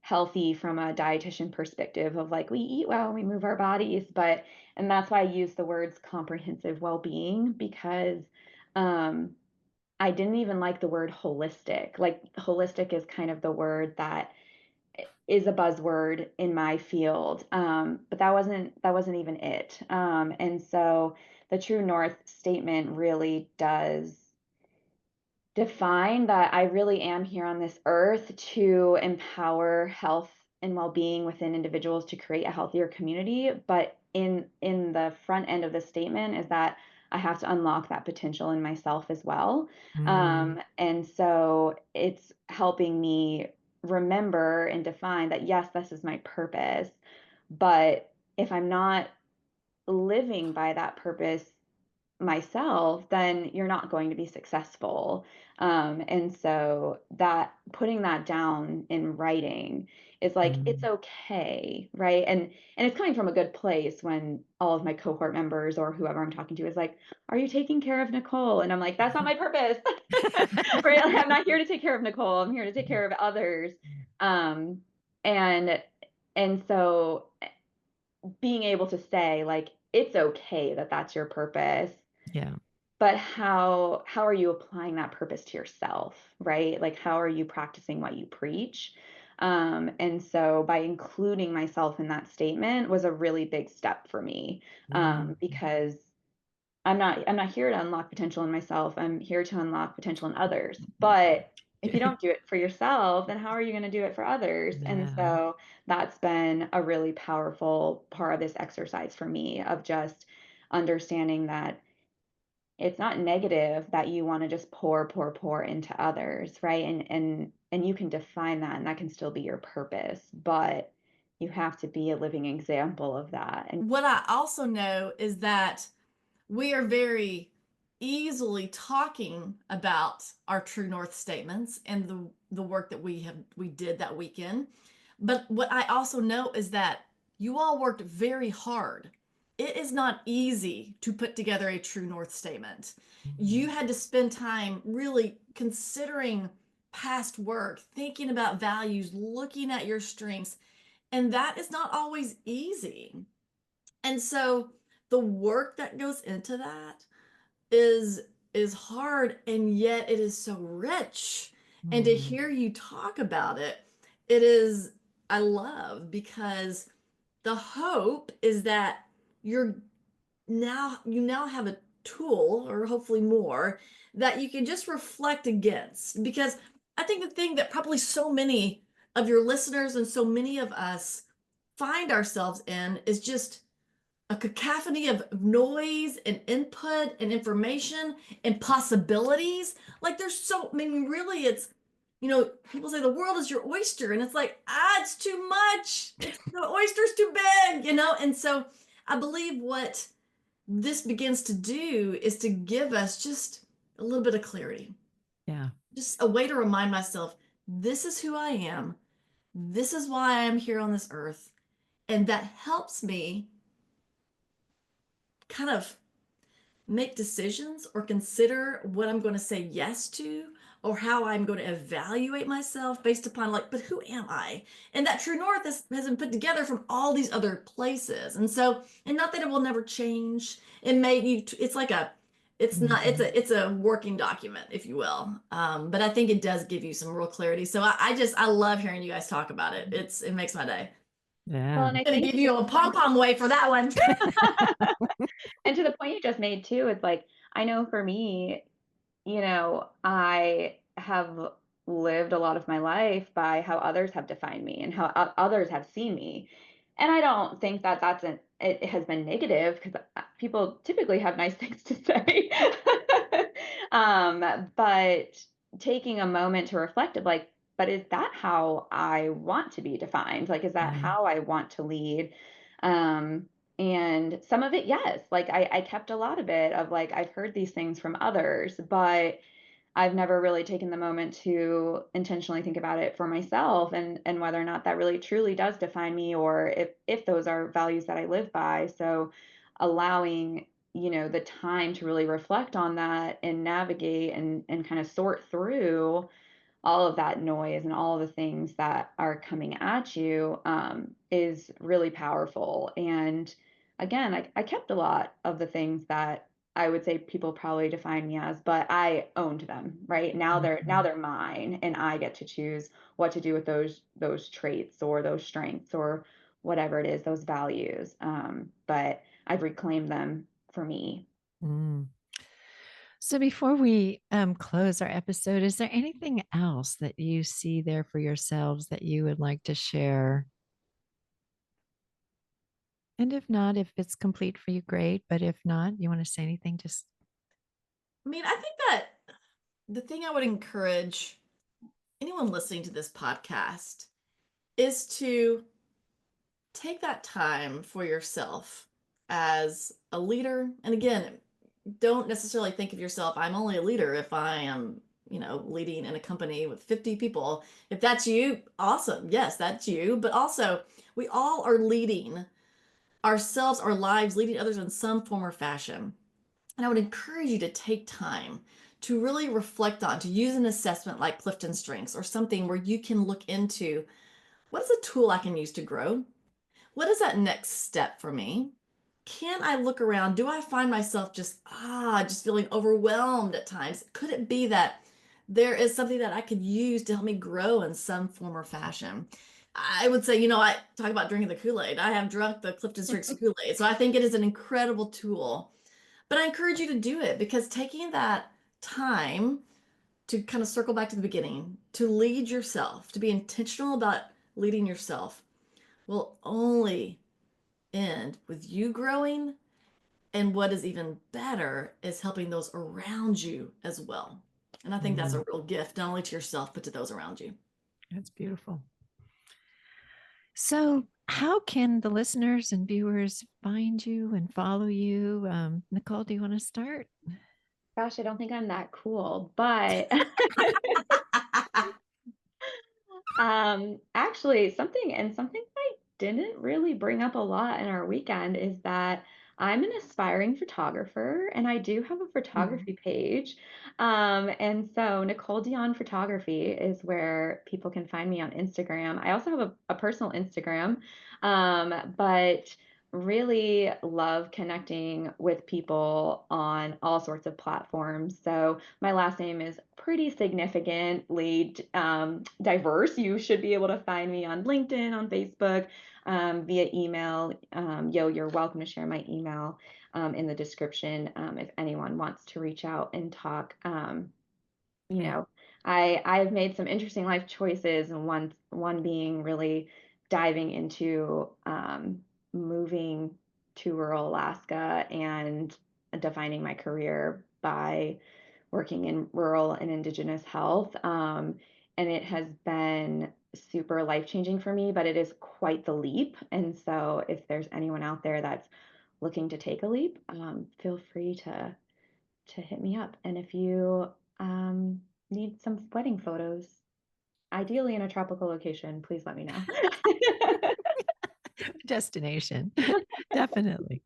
healthy from a dietitian perspective of like we eat well, we move our bodies, but and that's why I use the words comprehensive well-being because I didn't even like the word holistic. Like holistic is kind of the word that is a buzzword in my field, but that wasn't even it. And so the True North statement really does define that I really am here on this earth to empower health and well-being within individuals to create a healthier community. But in the front end of the statement is that I have to unlock that potential in myself as well. And so it's helping me remember and define that yes, this is my purpose. But if I'm not living by that purpose myself, then you're not going to be successful. And so that putting that down in writing is like it's okay, right? And it's coming from a good place when all of my cohort members or whoever I'm talking to is like, "Are you taking care of Nicole?" And I'm like, "That's not my purpose." Right? Like, I'm not here to take care of Nicole. I'm here to take care of others. Um, and and so being able to say, like, it's okay that that's your purpose, Yeah. but how are you applying that purpose to yourself, right? Like, how are you practicing what you preach? And so by including myself in that statement was a really big step for me, Mm. because I'm not here to unlock potential in myself. I'm here to unlock potential in others. But if you don't do it for yourself, then how are you going to do it for others? And Yeah. so that's been a really powerful part of this exercise for me, of just understanding that it's not negative that you want to just pour into others, right? And you can define that, and that can still be your purpose, but you have to be a living example of that. And What I also know is that we are very easily talking about our true north statements and the work that we did that weekend. But what I also know is that you all worked very hard. It is not easy to put together a true north statement. You had to spend time really considering past work, thinking about values, looking at your strengths, and that is not always easy. And so the work that goes into that is is hard, and yet it is so rich. And to Mm. hear you talk about it, it is, I love, because the hope is that you're you now have a tool, or hopefully more, that you can just reflect against. Because I think the thing that probably so many of your listeners and so many of us find ourselves in is just a cacophony of noise and input and information and possibilities. Like, there's so, I mean, really, it's, people say the world is your oyster, and it's like, it's too much. It's, the oyster's too big, And so I believe what this begins to do is to give us just a little bit of clarity, Yeah. just a way to remind myself, this is who I am. This is why I'm here on this earth. And that helps me kind of make decisions or consider what I'm going to say yes to, or how I'm going to evaluate myself based upon, like, but who am I? And that true north has been put together from all these other places. And so, and not that it will never change. It may, it's like it's not, Mhm. it's a working document, if you will. But I think it does give you some real clarity. So I love hearing you guys talk about it. It makes my day. well, Yeah. and I I'm going to think give you a pom pom way for that one. and to the point you just made too, it's like, I know for me, I have lived a lot of my life by how others have defined me and how others have seen me. And I don't think that it has been negative, because people typically have nice things to say. But taking a moment to reflect of, like, but is that how I want to be defined? Like, is that Yeah. how I want to lead? Um, and some of it, yes, like I kept a lot of it of, like, I've heard these things from others, but I've never really taken the moment to intentionally think about it for myself, and whether or not that really truly does define me, or if those are values that I live by. So allowing, the time to really reflect on that and navigate and kind of sort through all of that noise and all of the things that are coming at you, is really powerful. And again, I kept a lot of the things that I would say people probably define me as, but I owned them, right? Now Mhm. they're mine, and I get to choose what to do with those traits or those strengths or whatever it is, those values. But I've reclaimed them for me. Mm. So before we close our episode, is there anything else that you see there for yourselves that you would like to share? And if not, if it's complete for you, great. But if not, you want to say anything, just I mean, I think that the thing I would encourage anyone listening to this podcast is to take that time for yourself as a leader. And again, don't necessarily think of yourself, I'm only a leader if I am, leading in a company with 50 people. If that's you, awesome. Yes, that's you. But also, we all are leading ourselves, our lives, leading others in some form or fashion. And I would encourage you to take time to really reflect on, to use an assessment like Clifton Strengths, or something where you can look into, what is a tool I can use to grow? what is that next step for me? Can I look around? Do I find myself just feeling overwhelmed at times? Could it be that there is something that I could use to help me grow in some form or fashion? I would say, I talk about drinking the Kool-Aid. I have drunk the Clifton Strix Kool-Aid. So I think it is an incredible tool. But I encourage you to do it because taking that time to kind of circle back to the beginning, to lead yourself, to be intentional about leading yourself will only end with you growing. And what is even better is helping those around you as well. And I think that's a real gift, not only to yourself, but to those around you. That's beautiful. So, how can the listeners and viewers find you and follow you? Nicole, do you want to start? Gosh, I don't think I'm that cool, but actually, something I didn't really bring up a lot in our weekend is that I'm an aspiring photographer and I do have a photography page. And so Nicole Dion Photography is where people can find me on Instagram. I also have a personal Instagram, but really love connecting with people on all sorts of platforms. So my last name is pretty significantly diverse. You should be able to find me on LinkedIn, on Facebook, via email. You're welcome to share my email in the description if anyone wants to reach out and talk. You know, I've made some interesting life choices, and one being really diving into moving to rural Alaska and defining my career by working in rural and indigenous health. And it has been super life changing for me, but it is quite the leap. And so if there's anyone out there that's looking to take a leap, feel free to hit me up. And if you um, need some wedding photos, ideally in a tropical location, please let me know. Destination. Definitely.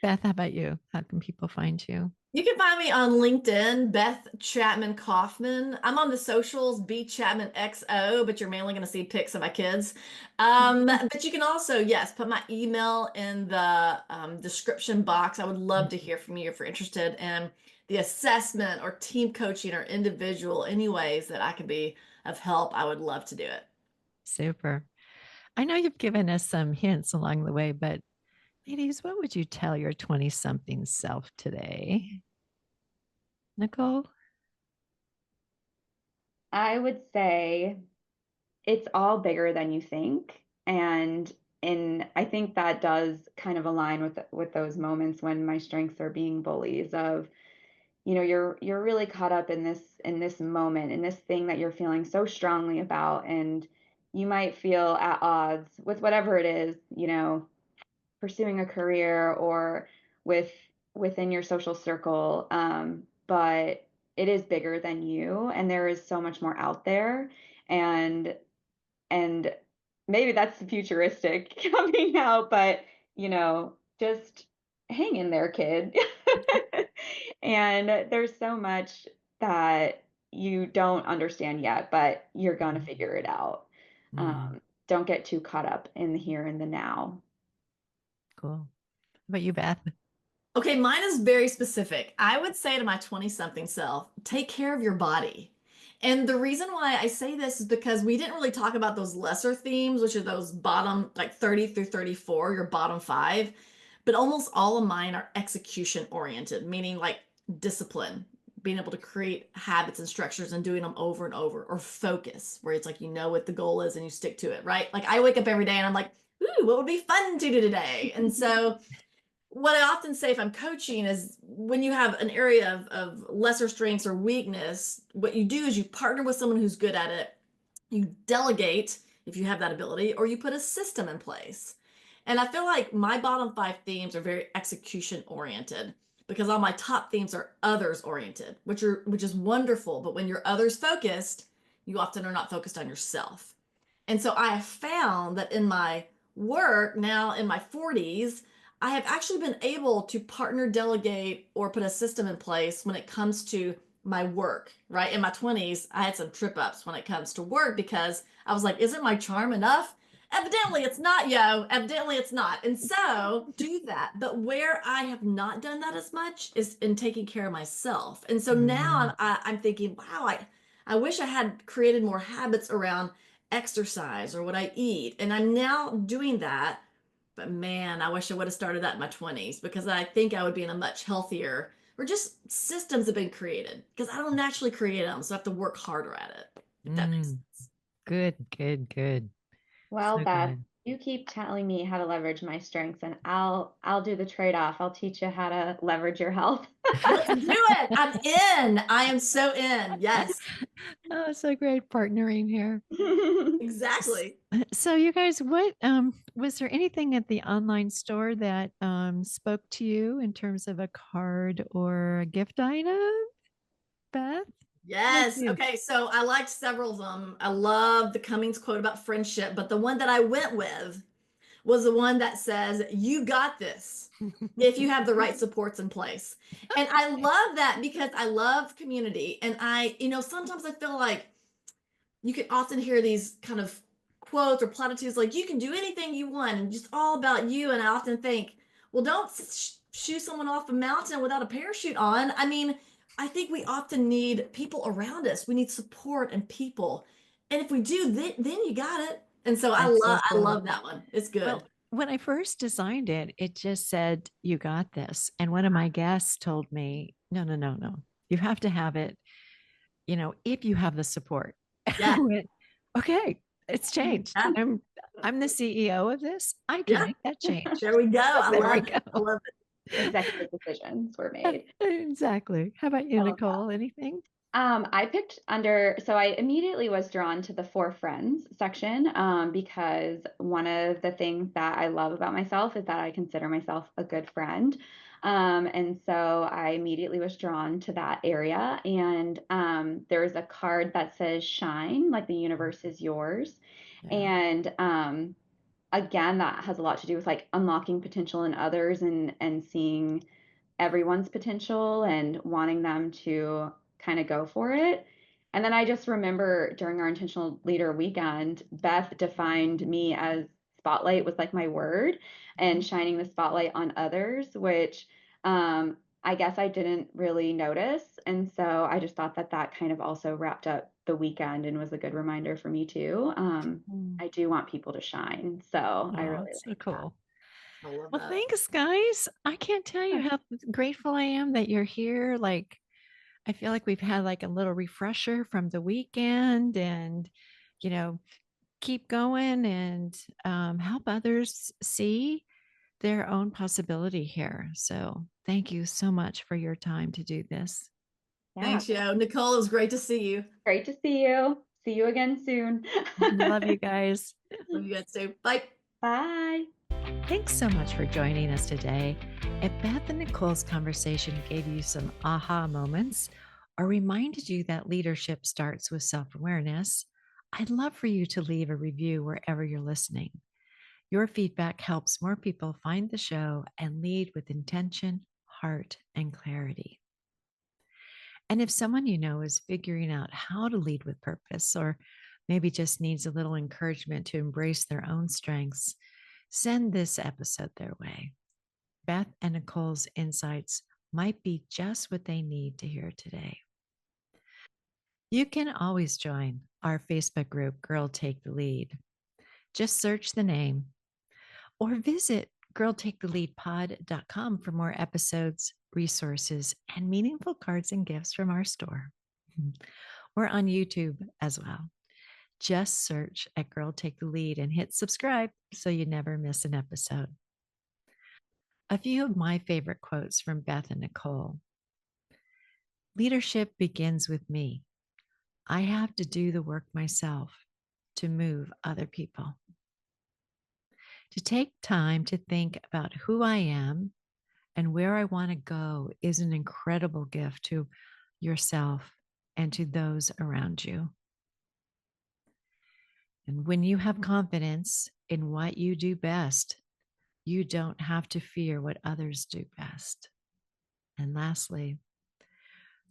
Beth, how about you? How can people find you? You can find me on LinkedIn, Beth Chapman Kaufmann. I'm on the socials, B Chapman XO, but you're mainly going to see pics of my kids. But you can also, yes, put my email in the description box. I would love to hear from you if you're interested in the assessment or team coaching or individual, any ways that I can be of help. I would love to do it. Super. I know you've given us some hints along the way, but ladies, what would you tell your 20 something self today? Nicole? I would say it's all bigger than you think. And I think that does kind of align with those moments when my strengths are being bullies of, you're really caught up in this moment, in this thing that you're feeling so strongly about, and you might feel at odds with whatever it is, pursuing a career or with within your social circle. But it is bigger than you, and there is so much more out there. And and maybe that's futuristic coming out, but just hang in there, kid. And there's so much that you don't understand yet, but you're gonna figure it out. Don't get too caught up in the here and the now. Cool. How about you, Beth? Okay, mine is very specific. I would say to my 20 something self, take care of your body. And the reason why I say this is because we didn't really talk about those lesser themes, which are those bottom, like 30 through 34, your bottom five. But almost all of mine are execution oriented, meaning like discipline, being able to create habits and structures and doing them over and over, or focus, where it's like you know what the goal is and you stick to it, right? Like I wake up every day and I'm like, ooh, what would be fun to do today? And so what I often say if I'm coaching is when you have an area of lesser strengths or weakness, what you do is you partner with someone who's good at it. You delegate if you have that ability, or you put a system in place. And I feel like my bottom five themes are very execution oriented because all my top themes are others oriented, which is wonderful. But when you're others focused, you often are not focused on yourself. And so I have found that in my work now in my 40s, I have actually been able to partner, delegate, or put a system in place when it comes to my work, right? In my 20s, I had some trip ups when it comes to work because I was like, isn't my charm enough? Evidently it's not, evidently it's not. And so do that. But where I have not done that as much is in taking care of myself. And so now I'm thinking, wow, I wish I had created more habits around exercise or what I eat. And I'm now doing that. But man, I wish I would have started that in my 20s, because I think I would be in a much healthier, or just systems have been created because I don't naturally create them. So I have to work harder at it, if that makes sense. Good, good, good. Well, So Beth, good. you keep telling me how to leverage my strengths, and I'll do the trade-off. I'll teach you how to leverage your health. Let's do it. I'm in. I am so in. Yes, Oh, so great partnering here. exactly. So you guys, what was there anything at the online store that spoke to you in terms of a card or a gift item, Beth? How about Yes. you? Okay. So I liked several of them. I love the Cummings quote about friendship, but the one that I went with was the one that says, "You got this if you have the right supports in place." And I love that because I love community. And sometimes I feel like you can often hear these kind of quotes or platitudes like, you can do anything you want and just all about you. And I often think, well, don't shoo someone off a mountain without a parachute on. I mean, I think we often need people around us. We need support and people. And if we do, then you got it. And so That's so I cool. love that one. It's good. Well, when I first designed it, it just said, "You got this." And one of my guests told me, "No, no, no, no. You have to have it, if you have the support." I Yeah. went, "Okay, it's changed. Yeah. I'm the CEO of this. I can Yeah. make that change." There we go. So I there we love it. I go. love Executive decisions were made. Exactly. How about you, I love that. Nicole? Anything? I picked so I immediately was drawn to the For Friends section because one of the things that I love about myself is that I consider myself a good friend. And so I immediately was drawn to that area. And there's a card that says shine, like the universe is yours. Yeah. And again, that has a lot to do with like unlocking potential in others and seeing everyone's potential and wanting them to kind of go for it. And then I just remember during our intentional leader weekend, Beth defined me as spotlight was like my word, and shining the spotlight on others, which I guess I didn't really notice. And so I just thought that that kind of also wrapped up the weekend and was a good reminder for me too. Mm. I do want people to shine. So I Oh, really it's so like that. cool. I love Well, that. thanks, guys. I can't tell you how grateful I am that you're here. Like, I feel like we've had like a little refresher from the weekend and, you know, keep going and help others see their own possibility here. So, thank you so much for your time to do this. Yeah. Thanks, yo. Nicole, it was great to see you. Great to see you. See you again soon. Love you guys. Love you guys too. Bye. Bye. Thanks so much for joining us today. If Beth and Nicole's conversation gave you some aha moments or reminded you that leadership starts with self awareness, I'd love for you to leave a review wherever you're listening. Your feedback helps more people find the show and lead with intention, heart, and clarity. And if someone you know is figuring out how to lead with purpose or maybe just needs a little encouragement to embrace their own strengths, send this episode their way. Beth and Nicole's insights might be just what they need to hear today. You can always join our Facebook group, Girl Take the Lead. Just search the name or visit girltaketheleadpod.com for more episodes, resources, and meaningful cards and gifts from our store. We're on YouTube as well. Just search at Girl Take the Lead and hit subscribe so you never miss an episode. A few of my favorite quotes from Beth and Nicole. Leadership begins with me. I have to do the work myself to move other people. To take time to think about who I am and where I want to go is an incredible gift to yourself and to those around you. And when you have confidence in what you do best, you don't have to fear what others do best. And lastly,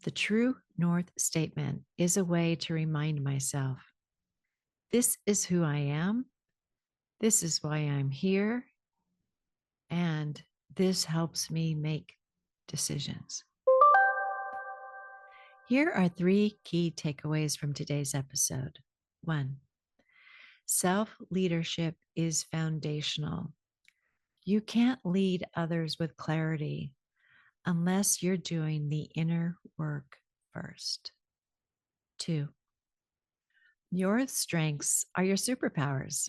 the true North statement is a way to remind myself this is who I am, This is why I'm here, and this helps me make decisions. Here are 3 key takeaways from today's episode. 1, self-leadership is foundational. You can't lead others with clarity unless you're doing the inner work first. 2, your strengths are your superpowers.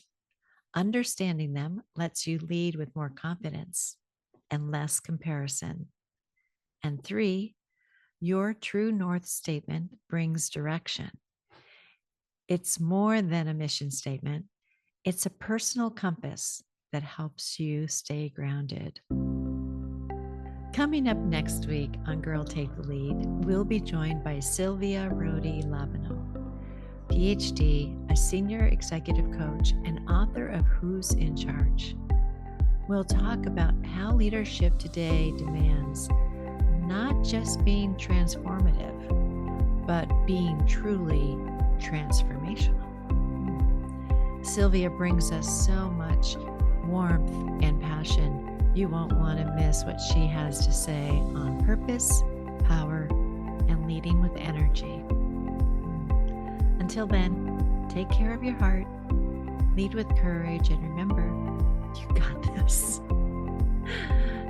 Understanding them lets you lead with more confidence and less comparison. And 3, your true north statement brings direction. It's more than a mission statement. It's a personal compass that helps you stay grounded. Coming up next week on Girl Take the Lead, we'll be joined by Sylvia Rodi Labano, PhD, a senior executive coach, and author of Who's in Charge. We'll talk about how leadership today demands not just being transformative, but being truly transformational. Sylvia brings us so much warmth and passion. You won't want to miss what she has to say on purpose, power, and leading with energy. Until then, take care of your heart, lead with courage, and remember, you got this.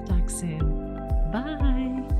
Talk soon. Bye.